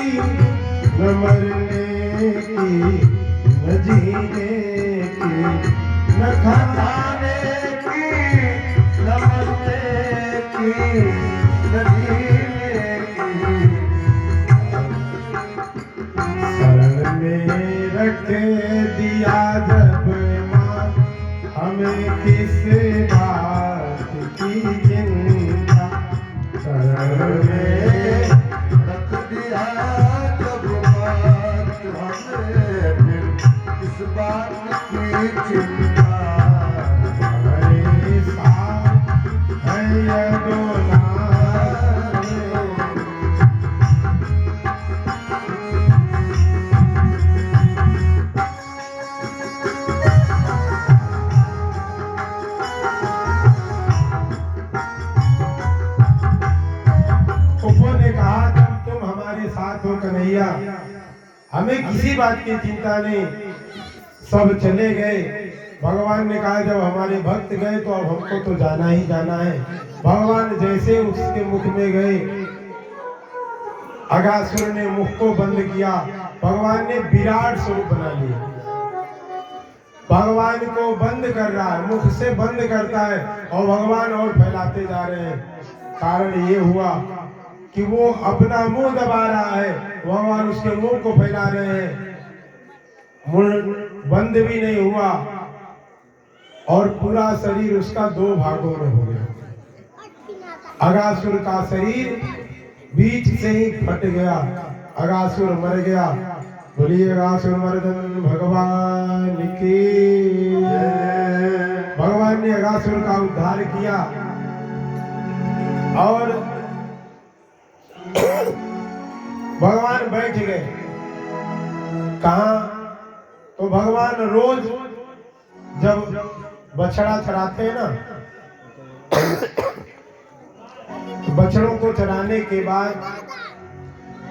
न मरने की, न जीने की, न खाने की, न मरने की, न जीने की। शरण में रख दिया जब माँ हमें किस बात की चिंता। शरण में रख दिया जब बात हमें फिर किस बात की चिंता। हमारे साथ है ये डोला कन्हैया, हमें किसी बात की चिंता नहीं। सब चले गए। भगवान ने कहा जब हमारे भक्त गए तो अब हमको तो जाना ही जाना है। भगवान जैसे उसके मुख में गए, अगासुर ने मुख को बंद किया। भगवान ने विराट स्वरूप बना लिया। भगवान को बंद कर रहा है, मुख से बंद करता है और भगवान और फैलाते जा रहे हैं। कारण ये हुआ कि वो अपना मुंह दबा रहा है, भगवान उसके मुंह को फैला रहे हैं। मुंह बंद भी नहीं हुआ और पूरा शरीर उसका दो भागों में हो गया। अगासुर का शरीर बीच से ही फट गया, अगासुर मर गया। बोलिए अगासुर मर्दन भगवान की। भगवान ने अगासुर का उद्धार किया और भगवान बैठ गए। कहाँ? तो भगवान रोज जब बछड़ा चराते हैं ना, बछड़ों को चराने के बाद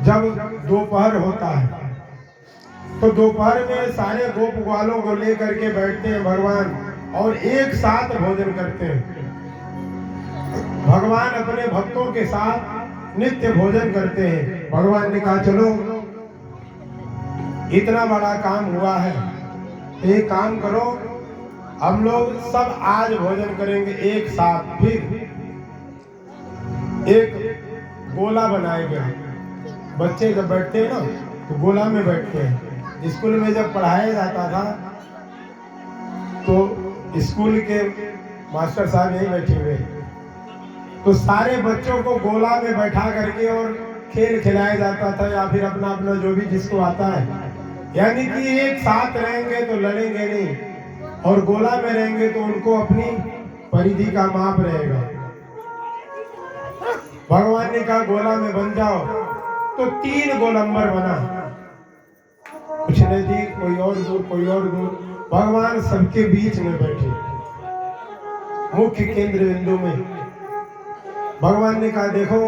जब दोपहर होता है तो दोपहर में सारे गोप ग्वालों को लेकर के बैठते हैं भगवान और एक साथ भोजन करते हैं। भगवान अपने भक्तों के साथ नित्य भोजन करते हैं। भगवान ने कहा चलो इतना बड़ा काम हुआ है, एक काम करो, हम लोग सब आज भोजन करेंगे एक साथ। फिर एक गोला बनाएंगे। बच्चे जब बैठते हैं ना तो गोला में बैठते हैं। स्कूल में जब पढ़ाया जाता था तो स्कूल के मास्टर साहब यहीं बैठे हुए, तो सारे बच्चों को गोला में बैठा करके और खेल खिलाया जाता था, या फिर अपना अपना जो भी जिसको आता है, यानी कि एक साथ रहेंगे तो लड़ेंगे नहीं और गोला में रहेंगे तो उनको अपनी परिधि का माप रहेगा। भगवान ने कहा गोला में बन जाओ, तो 3 गोलंबर बना, कुछ नजदीक, कोई और दूर, कोई और दूर। भगवान सबके बीच में बैठे, मुख्य केंद्र बिंदु में। भगवान ने कहा देखो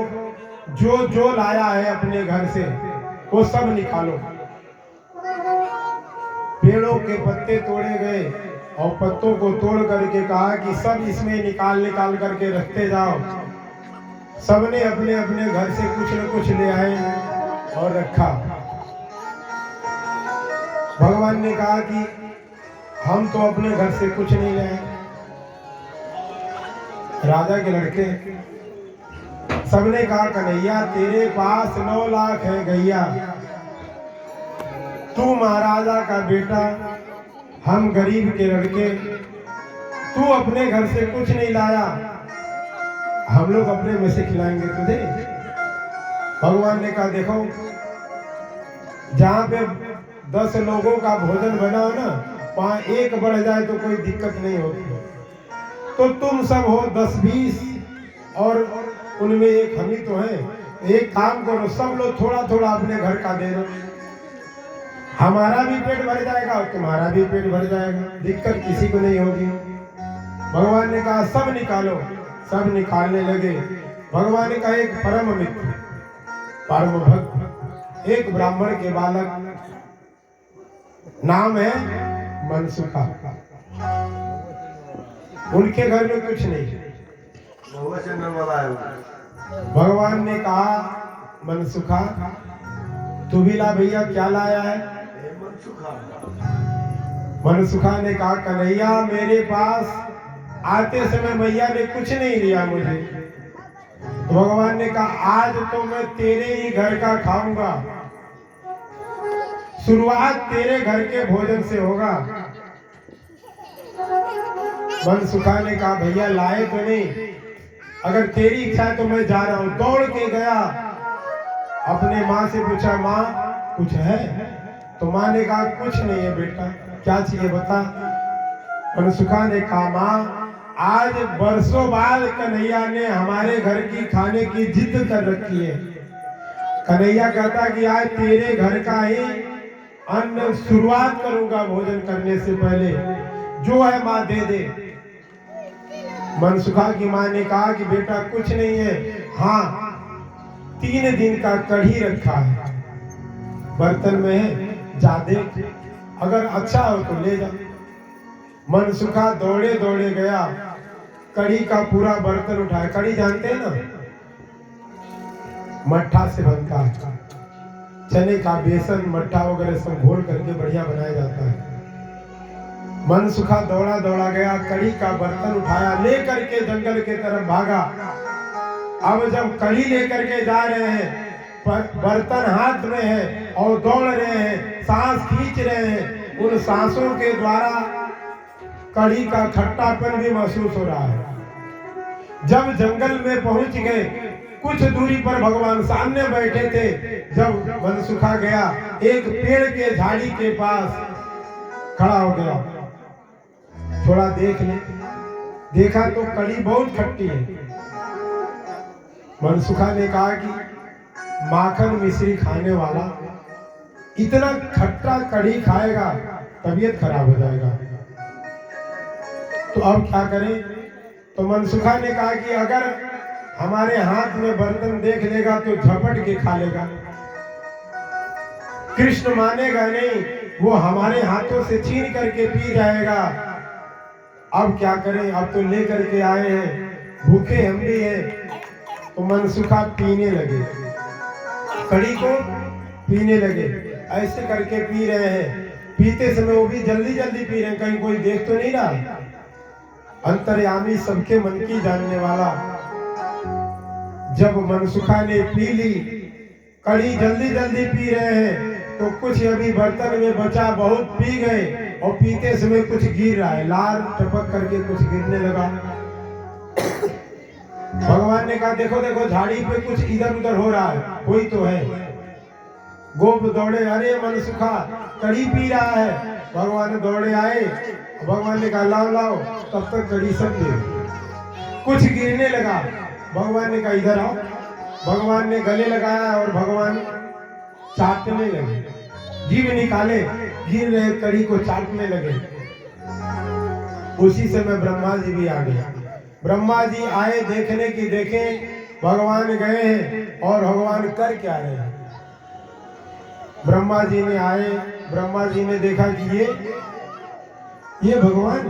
जो जो लाया है अपने घर से वो सब निकालो। पेड़ों के पत्ते तोड़े गए और पत्तों को तोड़ करके कहा कि सब इसमें निकाल निकाल करके रखते जाओ। सबने अपने अपने घर से कुछ न कुछ ले आए और रखा। भगवान ने कहा कि हम तो अपने घर से कुछ नहीं लाए। राजा के लड़के सबने कहा कन्हैया तेरे पास 9 लाख है गैया, तू महाराजा का बेटा, हम गरीब के लड़के, तू अपने घर से कुछ नहीं लाया, हम लोग अपने में से खिलाएंगे तुझे। भगवान ने कहा देखो जहाँ पे 10 लोगों का भोजन बनाओ ना, वहाँ एक बढ़ जाए तो कोई दिक्कत नहीं होती। तो तुम सब हो 10-20 और उनमें एक हम ही तो हैं। एक काम करो, सब लोग थोड़ा थोड़ा अपने घर का दे दो, हमारा भी पेट भर जाएगा और तुम्हारा भी पेट भर जाएगा, दिक्कत किसी को नहीं होगी। भगवान ने कहा सब निकालो, सब निकालने लगे। भगवान ने कहा एक परम मित्र, परम भक्त, एक ब्राह्मण के बालक, नाम है मनसुखा, उनके घर में कुछ नहीं। भगवान ने कहा मनसुखा तू भी ला भैया, क्या लाया है? मनसुखा ने कहा कन्हैया मेरे पास आते समय मैया ने कुछ नहीं दिया मुझे। तो भगवान ने कहा आज तो मैं तेरे ही घर का खाऊंगा, शुरुआत तेरे घर के भोजन से होगा। मनसुखा ने कहा भैया लाए तो नहीं, अगर तेरी इच्छा है तो मैं जा रहा हूं। दौड़ के गया, अपने माँ से पूछा माँ कुछ है? तो माँ ने कहा कुछ नहीं है बेटा, क्या चाहिए बता। मनसुखा ने कहा माँ आज बरसों बाद कन्हैया ने हमारे घर की खाने की जिद कर रखी है। कन्हैया कहता कि आज तेरे घर का ही अन्न शुरुआत करूंगा भोजन करने से पहले, जो है माँ दे दे। मनसुखा की माँ ने कहा कि बेटा कुछ नहीं है, हाँ 3 दिन का कढ़ी रखा है बर्तन में है, जा दे, अगर अच्छा हो तो ले जा। मनसुखा दौड़े दौड़े गया, कढ़ी का पूरा बर्तन उठाया। कढ़ी जानते हैं ना, मट्ठा से बनता है, चने का बेसन मट्ठा वगैरह सब घोल करके बढ़िया बनाया जाता है। मनसुखा दौड़ा दौड़ा गया, कढ़ी का बर्तन उठाया, लेकर के जंगल के तरफ भागा। अब जब कढ़ी लेकर के जा रहे हैं, बर्तन हाथ में है और दौड़ रहे हैं, सांस खींच रहे हैं, उन सांसों के द्वारा कढ़ी का खट्टापन भी महसूस हो रहा है। जब जंगल में पहुंच गए, कुछ दूरी पर भगवान सामने बैठे थे। जब मनसुखा गया, एक पेड़ के झाड़ी के पास खड़ा हो गया, थोड़ा देख ले। देखा तो कढ़ी बहुत खट्टी है। मनसुखा ने कहा कि माखन मिश्री खाने वाला इतना खट्टा कढ़ी खाएगा तबीयत खराब हो जाएगा, तो अब क्या करें। तो मनसुखा ने कहा कि अगर हमारे हाथ में बर्तन देख लेगा तो झपट के खा लेगा, कृष्ण मानेगा नहीं, वो हमारे हाथों से छीन करके पी जाएगा। अब क्या करें, अब तो लेकर के आए हैं, भूखे हम भी हैं। तो मनसुखा पीने लगे, कढ़ी को पीने लगे, ऐसे करके पी रहे हैं। पीते समय वो भी जल्दी जल्दी पी रहे हैं, कहीं कोई देख तो नहीं रहा। अंतर्यामी सबके मन की जानने वाला। जब मनसुखा ने पी ली, कढ़ी जल्दी जल्दी पी रहे हैं, तो कुछ अभी बर्तन में बचा, बहुत पी गए और पीते समय कुछ गिर रहा है, लाल टपक करके कुछ गिरने लगा। भगवान ने कहा देखो देखो झाड़ी पे कुछ इधर उधर हो रहा है, कोई तो है। गोप दौड़े, अरे मनसुखा कढ़ी पी रहा है। भगवान दौड़े आए, भगवान ने कहा लाओ लाओ, तब तक कढ़ी सब दे। कुछ गिरने लगा, भगवान ने कहा इधर आओ। भगवान ने गले लगाया और भगवान चाटने लगे, जीभ निकाले, गिर रहे कढ़ी को चाटने लगे। उसी समय ब्रह्मा जी भी आ गए। ब्रह्मा जी आए देखने की, देखें भगवान गए हैं और भगवान कर क्या रहे हैं। ब्रह्मा जी ने आए, ब्रह्मा जी ने देखा कि ये भगवान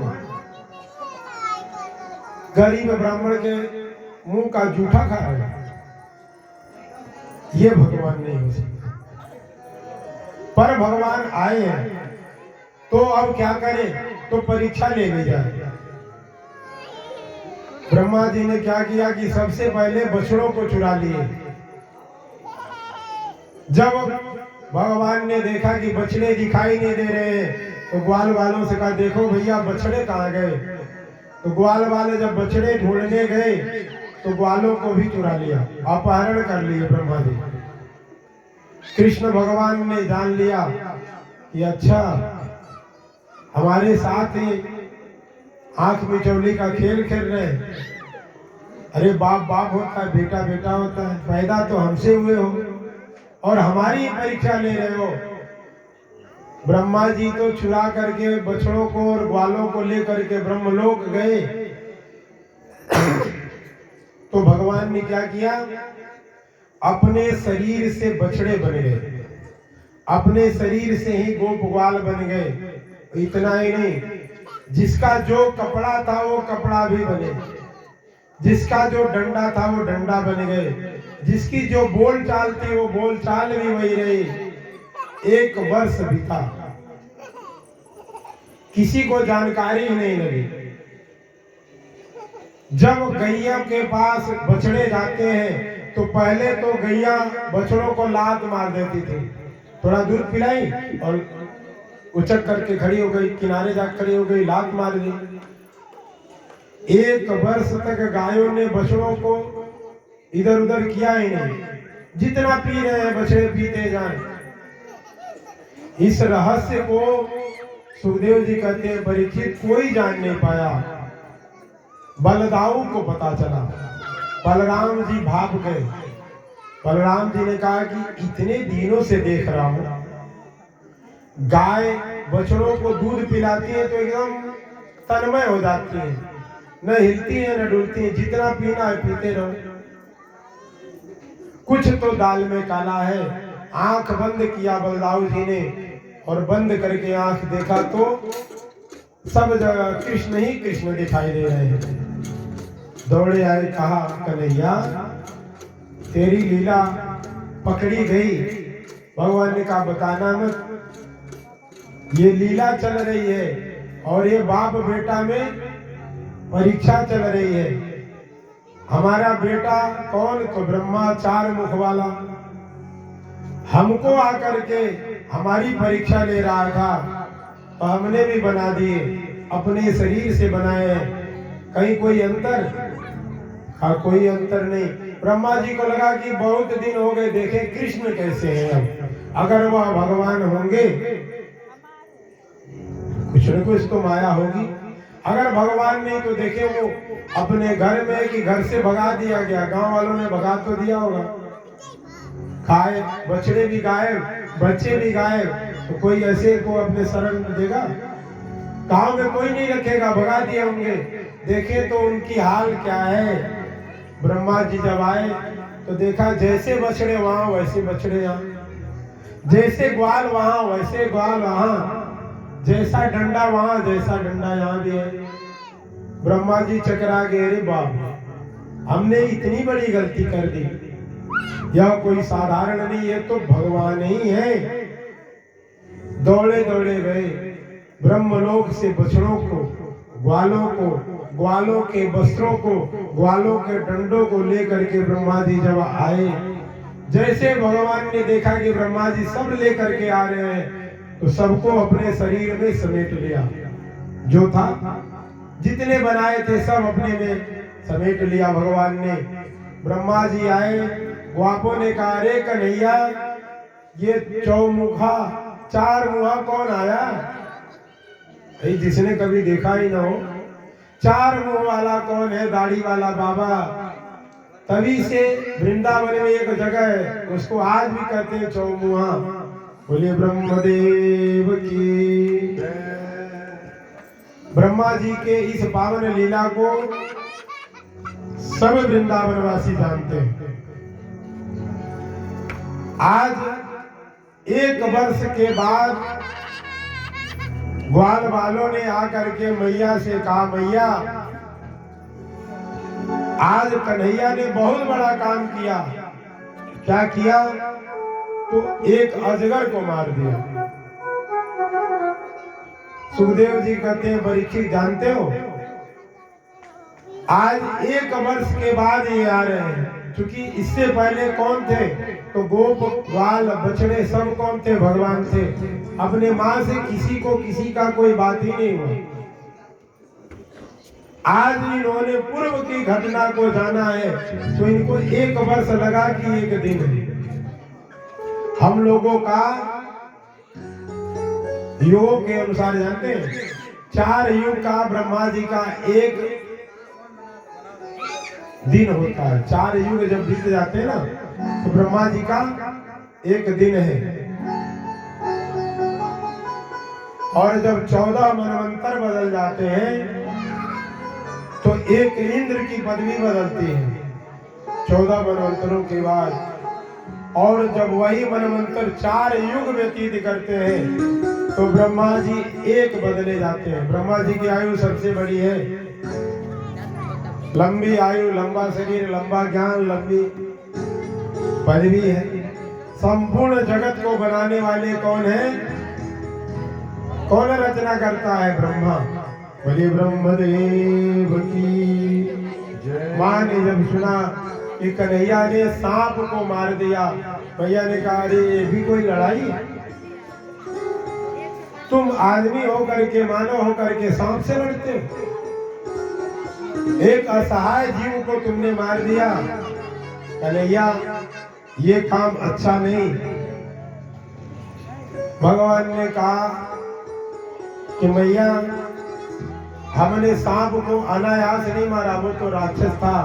गरीब ब्राह्मण के मुंह का जूठा खा रहे हैं, ये भगवान नहीं हो सकता। पर भगवान आए हैं तो अब क्या करें, तो परीक्षा लेने जाए। ब्रह्मा जी ने क्या किया कि सबसे पहले बछड़ों को चुरा लिए। जब भगवान ने देखा कि बछड़े दिखाई नहीं दे रहे हैं, तो ग्वाल वालों से कहा देखो भैया बछड़े कहाँ गए। तो ग्वाल वाले जब बछड़े ढूंढने गए तो ग्वालों को भी चुरा लिया, अपहरण कर लिए ब्रह्मा जी। कृष्ण भगवान ने जान लिया कि अच्छा हमारे साथ ही आंख मिचौली का खेल खेल रहे हैं। अरे बाप बाप होता है, बेटा बेटा होता है, पैदा तो हमसे हुए हो और हमारी परीक्षा ले रहे हो। ब्रह्मा जी तो चुरा करके बछड़ों को और ग्वालों को लेकर के ब्रह्मलोक गए। तो भगवान ने क्या किया, अपने शरीर से बछड़े बन गए, अपने शरीर से ही गोप ग्वाल बन गए। इतना ही नहीं, जिसका जो कपड़ा था वो कपड़ा भी बने, जिसका जो डंडा था वो डंडा बन गए, जिसकी जो बोल चाल थी वो बोल चाल भी वही रही। 1 वर्ष बीता, किसी को जानकारी ही नहीं लगी। जब गैया के पास बछड़े जाते हैं तो पहले तो गैया बछड़ों को लात मार देती थी, थोड़ा दूध पिलाई और उचक करके खड़ी हो गई, किनारे जाकर खड़ी हो गई, लात मार दी। 1 वर्ष तक गायों ने बछड़ों को इधर उधर किया ही नहीं, जितना पी रहे हैं बछड़े पीते जाए। इस रहस्य को सुखदेव जी कहते हैं परीक्षित कोई जान नहीं पाया, बलदाऊ को पता चला। बलराम जी भाग गए। बलराम जी ने कहा कि इतने दिनों से देख रहा हूं गाय बछड़ों को दूध पिलाती है तो एकदम तन्मय हो जाती है, न हिलती है न डुलती है, जितना पीना है पीते रहो। कुछ तो दाल में काला है। आंख बंद किया बलदाऊ जी ने और बंद करके आंख देखा तो सब जगह कृष्ण ही कृष्ण दिखाई दे रहे हैं। दौड़े आए, कहा कन्हैया तेरी लीला पकड़ी गई। भगवान ने कहा बताना मत, ये लीला चल रही है और ये बाप बेटा में परीक्षा चल रही है। हमारा बेटा कौन? तो ब्रह्मा 4 मुख वाला हमको आकर के हमारी परीक्षा ले रहा था, तो हमने भी बना दिए, अपने शरीर से बनाए हैं। कहीं कोई अंतर? हाँ, कोई अंतर नहीं। ब्रह्मा जी को लगा कि बहुत दिन हो गए देखे कृष्ण कैसे हैं, अगर वह भगवान होंगे कुछ न कुछ तो माया होगी। अगर भगवान नहीं तो देखे वो अपने घर में कि घर से भगा दिया गया, गांव वालों ने भगा तो दिया होगा। खाए बछड़े भी गायब, बच्चे भी गायब, तो कोई ऐसे को अपने शरण देगा? गांव में कोई नहीं रखेगा, भगा दिए होंगे। देखे तो उनकी हाल क्या है। ब्रह्मा जी जब आए तो देखा जैसे बछड़े वहां वैसे बछड़े यहाँ, जैसे ग्वाल वहां वैसे ग्वाल वहां, जैसा डंडा वहां जैसा डंडा यहाँ भी है। ब्रह्मा जी चकरा गए, अरे बाप, हमने इतनी बड़ी गलती कर दी। यह कोई साधारण नहीं है, तो भगवान ही है। दौड़े दौड़े गए ब्रह्मलोक से बछड़ों को, ग्वालों को, ग्वालों के वस्त्रों को, ग्वालों के डंडों को लेकर के ब्रह्मा जी जब आए, जैसे भगवान ने देखा कि ब्रह्मा जी सब लेकर के आ रहे हैं, तो सबको अपने शरीर में समेट लिया। जो था जितने बनाए थे सब अपने में समेट लिया भगवान ने। ब्रह्मा जी आए, ग्वापों ने कहा अरे कन्हैया ये चौमुखा 4 मुहा कौन आया? जिसने कभी देखा ही ना हो, 4 मुंह वाला कौन है? दाढ़ी वाला बाबा। तभी से वृंदावन में एक जगह है, उसको आज भी कहते हैं चौमुहा। बोले ब्रह्मदेव की। ब्रह्मा जी के इस पावन लीला को सब वृंदावनवासी जानते हैं। आज 1 वर्ष के बाद ग्वाल वालों ने आकर के मैया से कहा मैया आज कन्हैया ने बहुत बड़ा काम किया। क्या किया? तो एक अजगर को मार दिया। सुखदेव जी कहते हैं परीक्षित जानते हो आज 1 वर्ष के बाद ये आ रहे हैं, क्योंकि इससे पहले कौन थे? तो गोप ग्वाल बछड़े सब कौन थे? भगवान थे। अपने माँ से किसी का कोई बात ही नहीं हुआ। आज इन्होंने पूर्व की घटना को जाना है, तो इनको 1 वर्ष लगा कि 1 दिन है। हम लोगों का योग के अनुसार जानते हैं 4 युग का ब्रह्मा जी का 1 दिन होता है। 4 युग जब बीत जाते हैं ना, तो ब्रह्मा जी का 1 दिन है। और जब 14 मनवंतर बदल जाते हैं तो 1 इंद्र की पदवी बदलती है 14 मनवंतरों के बाद। और जब वही मनवंतर 4 युग व्यतीत करते हैं तो ब्रह्मा जी 1 बदले जाते हैं। ब्रह्मा जी की आयु सबसे बड़ी है, लंबी आयु, लंबा शरीर, लंबा ज्ञान, लंबी पदवी है। संपूर्ण जगत को बनाने वाले कौन है? कौन रचना करता है? ब्रह्मा। बोले ब्रह्मदेव की जय। माँ ने जब सुना कि कन्हैया ने सांप को मार दिया, भैया ने कहा अरे ये भी कोई लड़ाई? तुम आदमी होकर के, मानव होकर के सांप से लड़ते हो? एक असहाय जीव को तुमने मार दिया। कन्हैया ये काम अच्छा नहीं। भगवान ने कहा कि मैया हमने सांप को अनायास नहीं मारा, वो तो राक्षस था।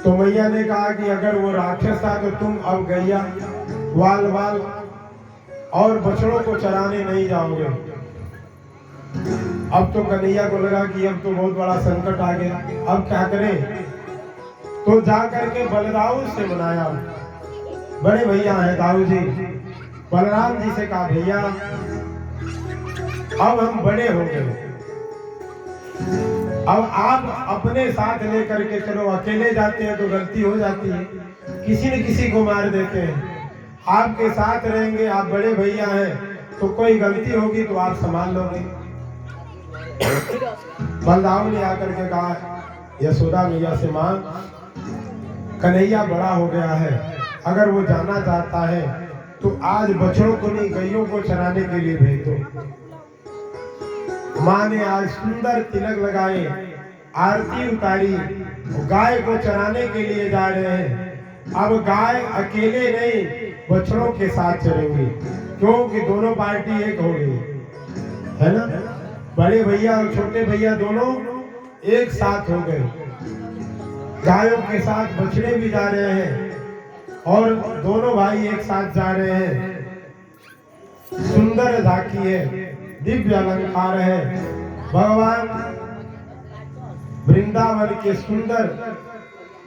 तो मैया ने कहा कि अगर वो राक्षस था तो तुम अब गैया वाल वाल और बछड़ों को चराने नहीं जाओगे। अब तो कन्हैया को लगा कि अब तो बहुत बड़ा संकट आ गया, अब क्या करें? तो जाकर के बलराम से मनाया। बड़े भैया हैं दाऊ जी। बलराम जी से कहा भैया अब हम बड़े हो गए, अब आप अपने साथ लेकर के चलो। अकेले जाते हैं तो गलती हो जाती है, किसी न किसी को मार देते हैं। आपके साथ रहेंगे, आप बड़े भैया हैं, तो कोई गलती होगी तो आप संभाल लोगे। बलराम ने आकर के कहा यशोदा मैया से, मां कन्हैया बड़ा हो गया है, अगर वो जाना चाहता है तो आज बछड़ों को नहीं गैयों को चराने के लिए भेज दो। माँ ने आज सुंदर तिलक लगाए, आरती उतारी, गाय को चराने के लिए जा रहे हैं। अब गाय अकेले नहीं बछड़ों के साथ चलेंगे, क्योंकि दोनों पार्टी एक हो गई है ना। बड़े भैया और छोटे भैया दोनों एक साथ हो गए। गायों के साथ बछड़े भी जा रहे हैं और दोनों भाई एक साथ जा रहे हैं। सुंदर झांकी है, दिव्य अलंकार है। भगवान वृंदावन के सुंदर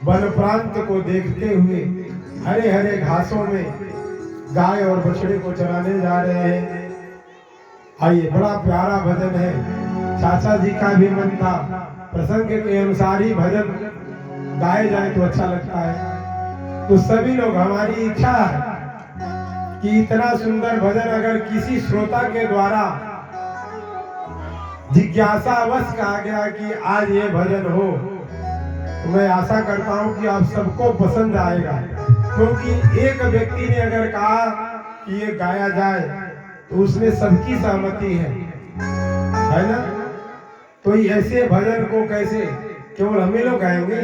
वन प्रांत को देखते हुए हरे हरे घासों में गाय और बछड़े को चराने जा रहे हैं। आइए, बड़ा प्यारा भजन है। चाचा जी का भी मन था प्रसंग के अनुसार ही भजन गाए जाए तो अच्छा लगता है। तो सभी लोग, हमारी इच्छा है कि इतना सुंदर भजन अगर किसी श्रोता के द्वारा जिज्ञासावश कहा गया कि आज ये भजन हो, तो मैं आशा करता हूं कि आप सबको पसंद आएगा। क्योंकि एक व्यक्ति ने अगर कहा कि ये गाया जाए तो उसमें सबकी सहमति है ना। तो ऐसे भजन को कैसे केवल हमें लोग गाएंगे?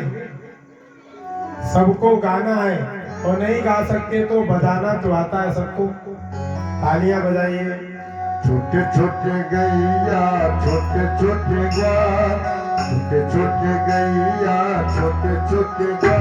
सबको गाना है, और नहीं गा सकते तो बजाना तो आता है सबको। तालियां बजाइए। छोटे छोटे गैया छोटे छोटे गा, छोटे छोटे गैया छोटे छोटे गा।